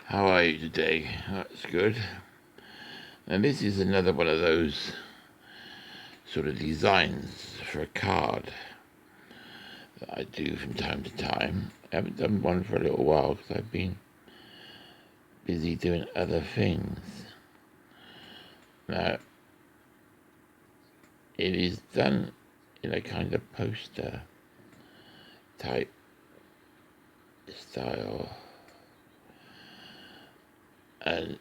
How are you today? That's good. And this is another one of those sort of designs for a card that I do from time to time. I haven't done one for a little while because I've been busy doing other things. Now, it is done in a kind of poster type style. And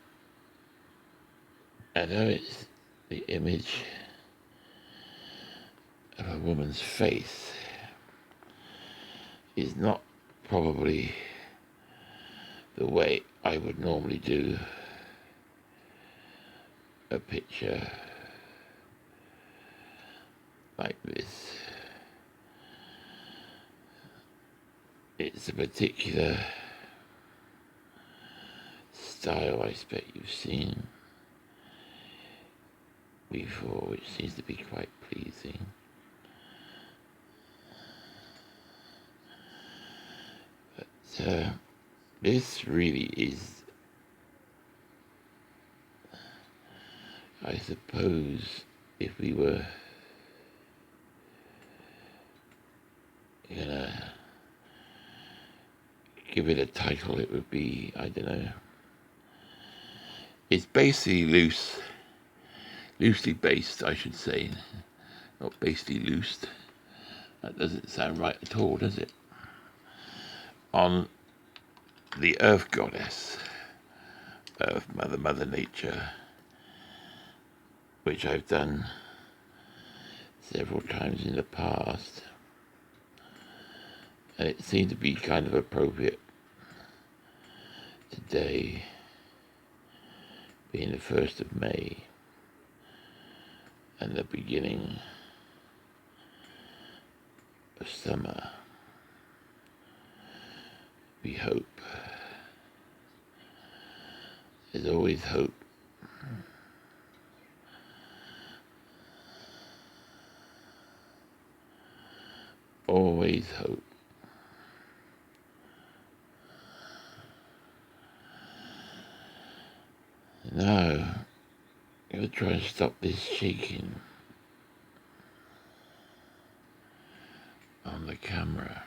although it's the image of a woman's face, is not probably the way I would normally do a picture like this. It's a particular style I expect you've seen before, which seems to be quite pleasing. But this really is, I suppose, if we were gonna give it a title, it would be, I don't know. It's basically loosely based, I should say. Not basically loosed. That doesn't sound right at all, does it? On the Earth Goddess, Earth Mother Nature, which I've done several times in the past. And it seemed to be kind of appropriate today, being the 1st of May and the beginning of summer. We hope. There's always hope. Always hope. Now, I'm going to try and stop this shaking on the camera.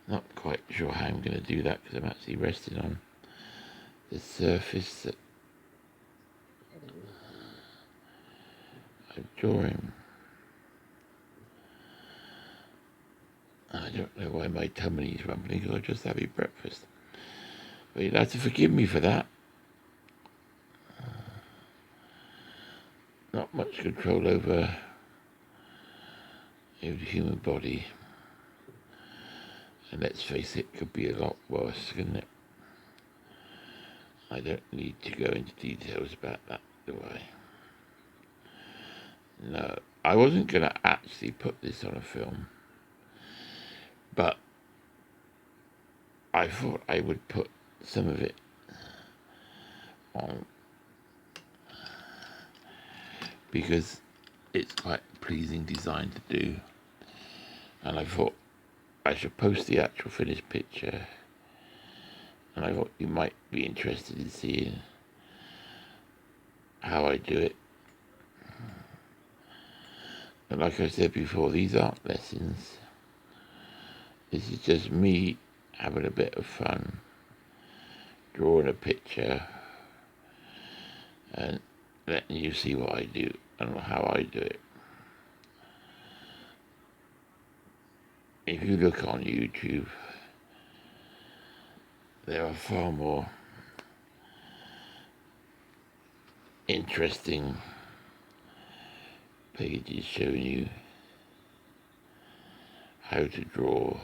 Not quite sure how I'm going to do that because I'm actually resting on the surface that I'm drawing. I don't know why my tummy is rumbling because I just having breakfast. But you'll have to forgive me for that. Not much control over the human body. And let's face it, could be a lot worse, couldn't it? I don't need to go into details about that, do I? No, I wasn't going to actually put this on a film, but I thought I would put some of it on because it's quite a pleasing design to do, and I thought I should post the actual finished picture, and I thought you might be interested in seeing how I do it. And like I said before, these aren't lessons. This is just me having a bit of fun, drawing a picture, and letting you see what I do and how I do it. If you look on YouTube, there are far more interesting pages showing you how to draw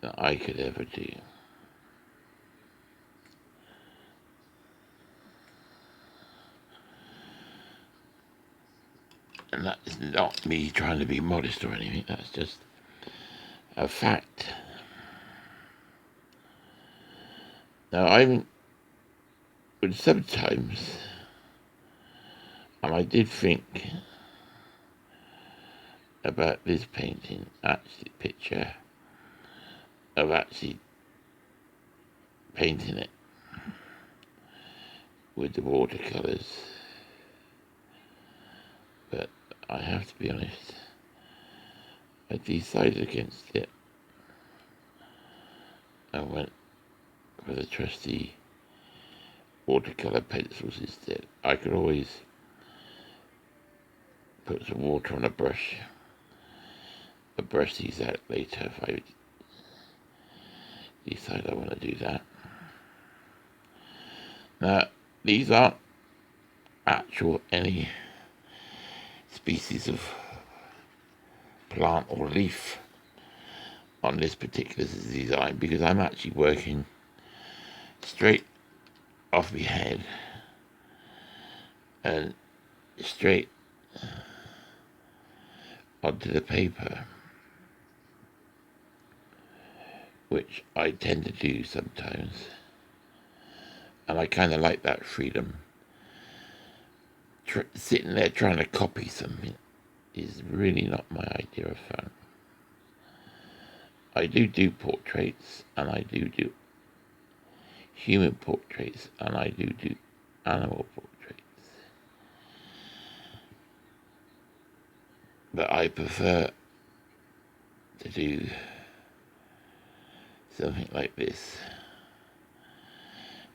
that I could ever do. And that is not me trying to be modest or anything, that's just a fact. Now, I would sometimes, and I did think about this painting, actually picture of actually painting it with the watercolours. But I have to be honest, I decided against it. I went for the trusty watercolour pencils instead. I could always put some water on a brush these out later if I decide I want to do that. Now, these aren't actual any species of plant or leaf on this particular design, because I'm actually working straight off my head and straight onto the paper, which I tend to do sometimes, and I kind of like that freedom. Sitting there trying to copy something is really not my idea of fun. I do portraits, and I do human portraits, and I do animal portraits. But I prefer to do something like this,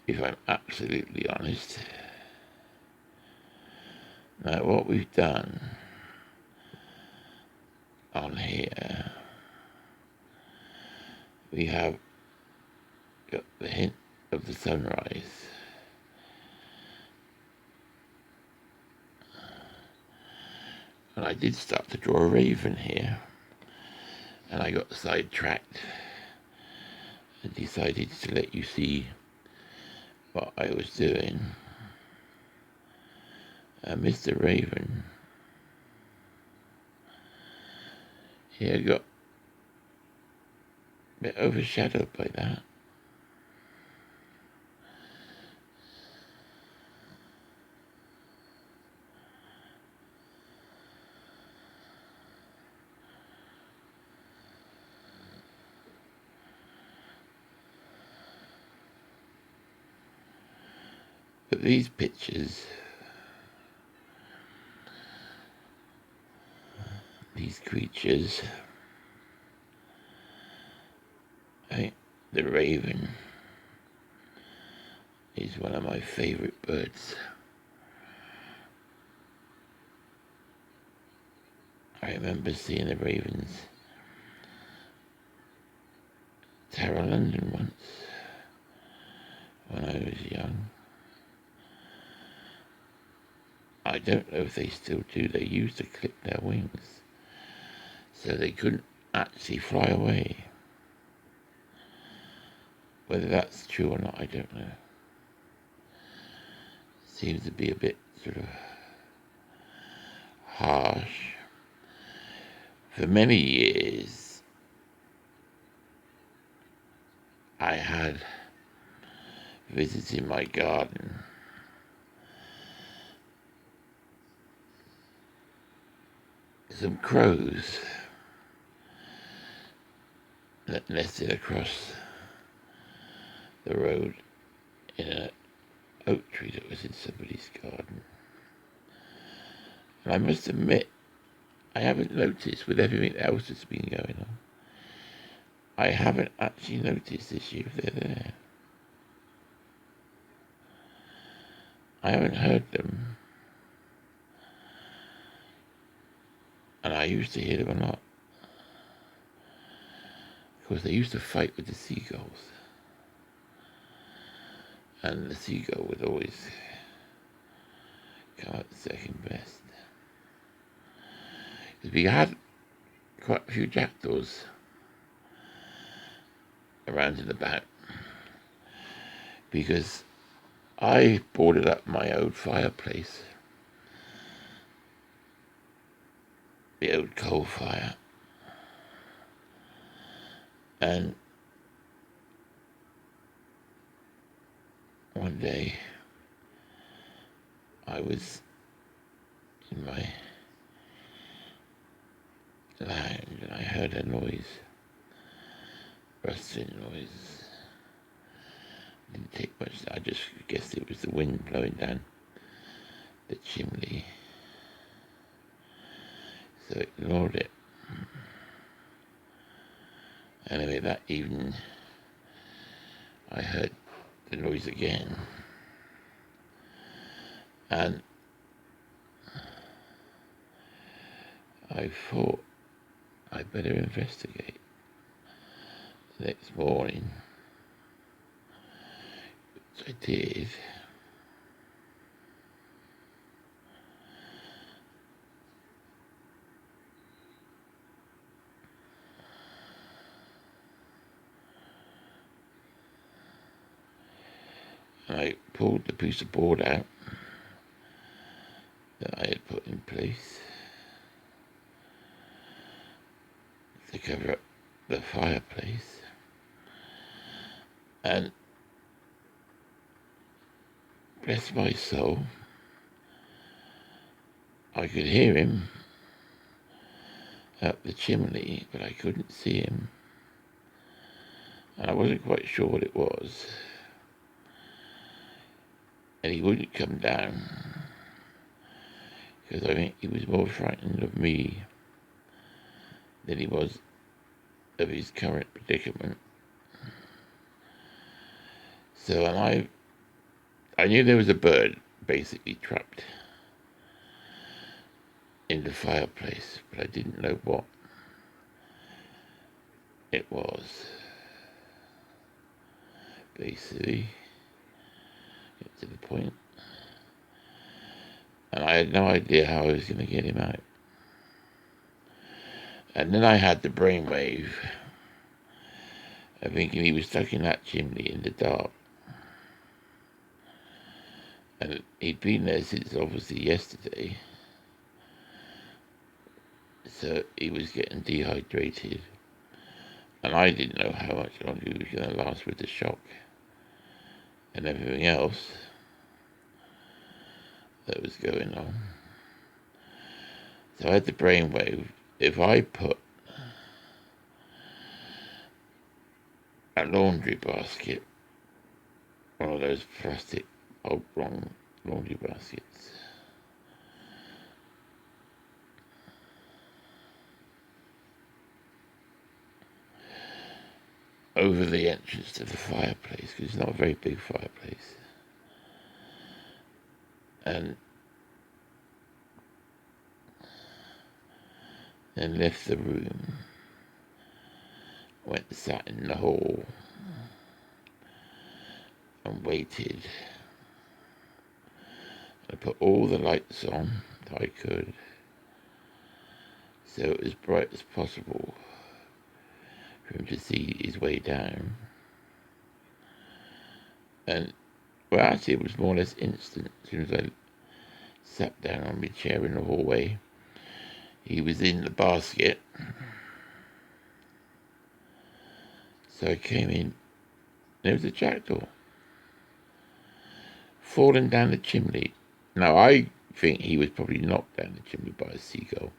if I'm absolutely honest. Now, what we've done on here, we have got the hint of the sunrise, and I did start to draw a raven here, and I got sidetracked and decided to let you see what I was doing. Mr. Raven here got a bit overshadowed by that. But these pictures, these creatures, the raven is one of my favourite birds. I remember seeing the ravens at Tower London once when I was young. I don't know if they still do. They used to clip their wings so they couldn't actually fly away. Whether that's true or not, I don't know. Seems to be a bit sort of harsh. For many years, I had visiting my garden some crows that nested across the road in an oak tree that was in somebody's garden. And I must admit, I haven't noticed with everything else that's been going on. I haven't actually noticed this year if they're there. I haven't heard them. And I used to hear them a lot. Of course, they used to fight with the seagulls. And the seagull would always come out second best. Because we had quite a few jackdaws around and about. Because I boarded up my old fireplace, the old coal fire, and one day I was in my loud, and I heard a noise, rustling noise. Didn't take much. I just guessed it was the wind blowing down the chimney, so I ignored it. Anyway, that evening I heard the noise again, and I thought I'd better investigate. The next morning, which I did, and I pulled the piece of board out that I had put in place to cover up the fireplace, and bless my soul, I could hear him up the chimney, but I couldn't see him, and I wasn't quite sure what it was, and he wouldn't come down, because I think he was more frightened of me than he was of his current predicament. So, and I knew there was a bird basically trapped in the fireplace, but I didn't know what it was. Basically, get to the point, and I had no idea how I was going to get him out. And then I had the brainwave of thinking he was stuck in that chimney in the dark, and he'd been there since obviously yesterday, so he was getting dehydrated, and I didn't know how much longer he was going to last with the shock and everything else that was going on. So I had the brainwave. If I put a laundry basket, one of those plastic oblong laundry baskets, over the entrance to the fireplace, because it's not a very big fireplace, and then left the room, went and sat in the hall and waited. I put all the lights on that I could, so it was as bright as possible for him to see his way down. And, well, actually it was more or less instant. As soon as I sat down on my chair in the hallway, he was in the basket. So I came in, there was a jackdaw falling down the chimney. Now, I think he was probably knocked down the chimney by a seagull,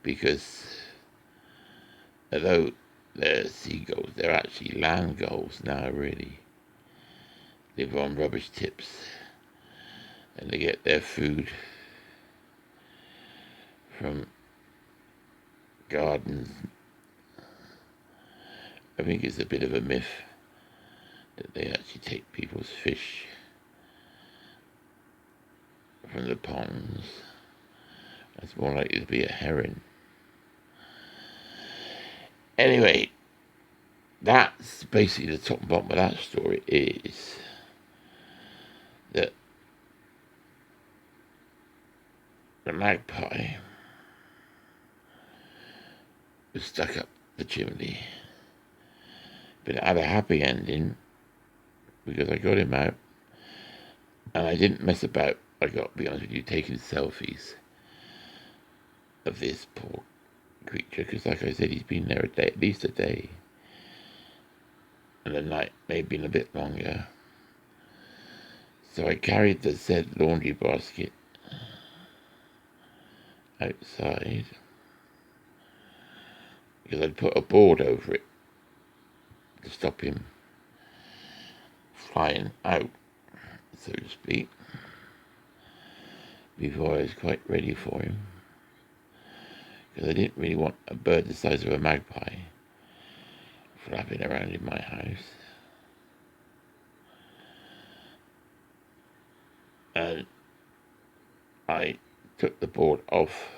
because although they're seagulls, they're actually land gulls now, really. Live on rubbish tips, and they get their food from gardens. I think it's a bit of a myth that they actually take people's fish from the ponds. That's more likely to be a heron. Anyway, that's basically the top and bottom of that story, is that the magpie was stuck up the chimney, but it had a happy ending because I got him out, and I didn't mess about. I got to be honest with you, taking selfies of this poor creature, because like I said, he's been there a day, at least a day, and the night may have been a bit longer. So I carried the said laundry basket outside, because I'd put a board over it to stop him flying out, so to speak, before I was quite ready for him, because I didn't really want a bird the size of a magpie flapping around in my house. And I took the board off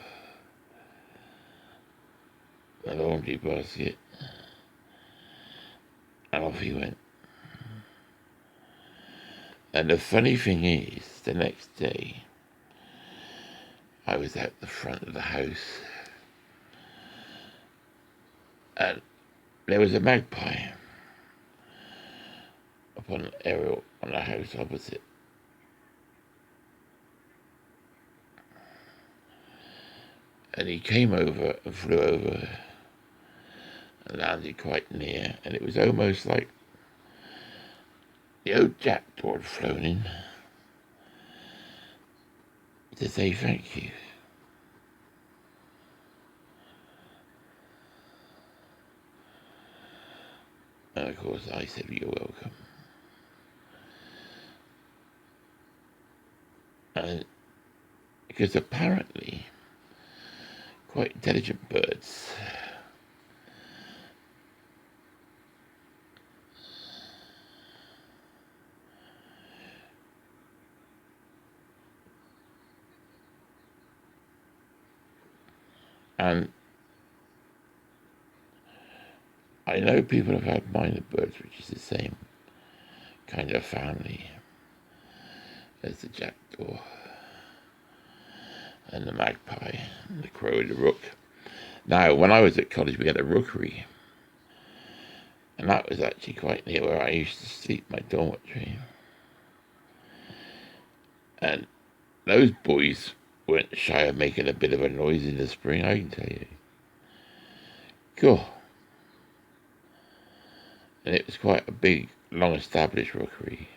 the laundry basket, and off he went. And the funny thing is, the next day, I was at the front of the house, and there was a magpie upon an aerial on the house opposite. And he came over and flew over and landed quite near, and it was almost like the old jackdaw had flown in to say thank you. And of course I said, you're welcome. And because apparently quite intelligent birds and I know people have had minor birds, which is the same kind of family as the jackdaw and the magpie and the crow and the rook. Now, when I was at college, we had a rookery, and that was actually quite near where I used to sleep, my dormitory. And those boys weren't shy of making a bit of a noise in the spring, I can tell you. Cool. And it was quite a big, long-established rookery.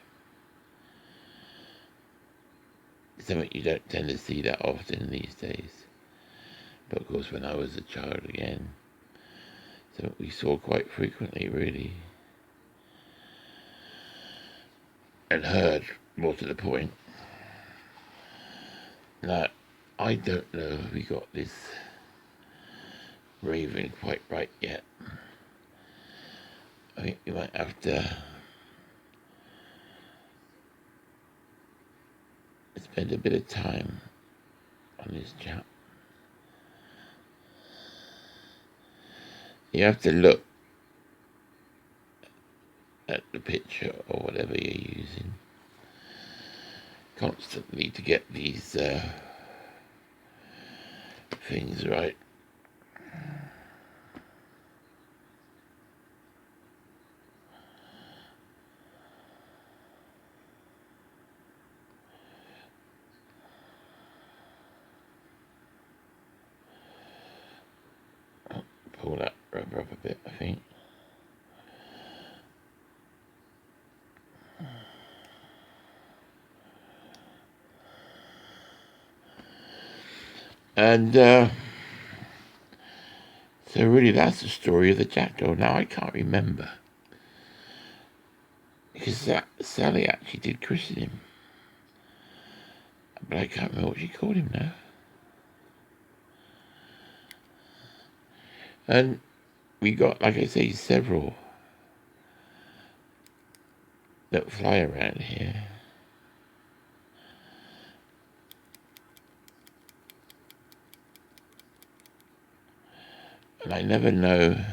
Something you don't tend to see that often these days. But of course, when I was a child again, something we saw quite frequently, really. And heard, more to the point. Now, I don't know if we got this raven quite right yet. I think we might have to spend a bit of time on this chap. You have to look at the picture or whatever you're using constantly to get these things right. Pull that rubber up a bit, I think. And so really that's the story of the jackdaw. Now I can't remember, because Sally actually did christen him, but I can't remember what she called him now. And we got, like I say, several that fly around here. And I never know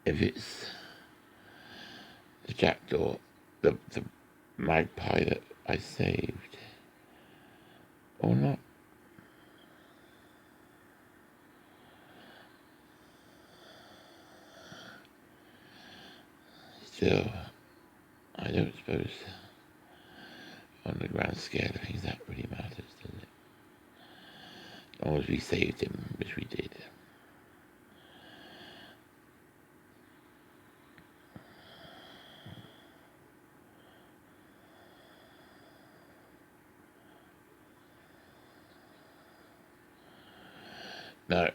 if it's the jackdaw, the magpie that I saved, or not. Still, I don't suppose on the grand scale of things that really matters, does it? As long as we saved him, which we did. Now,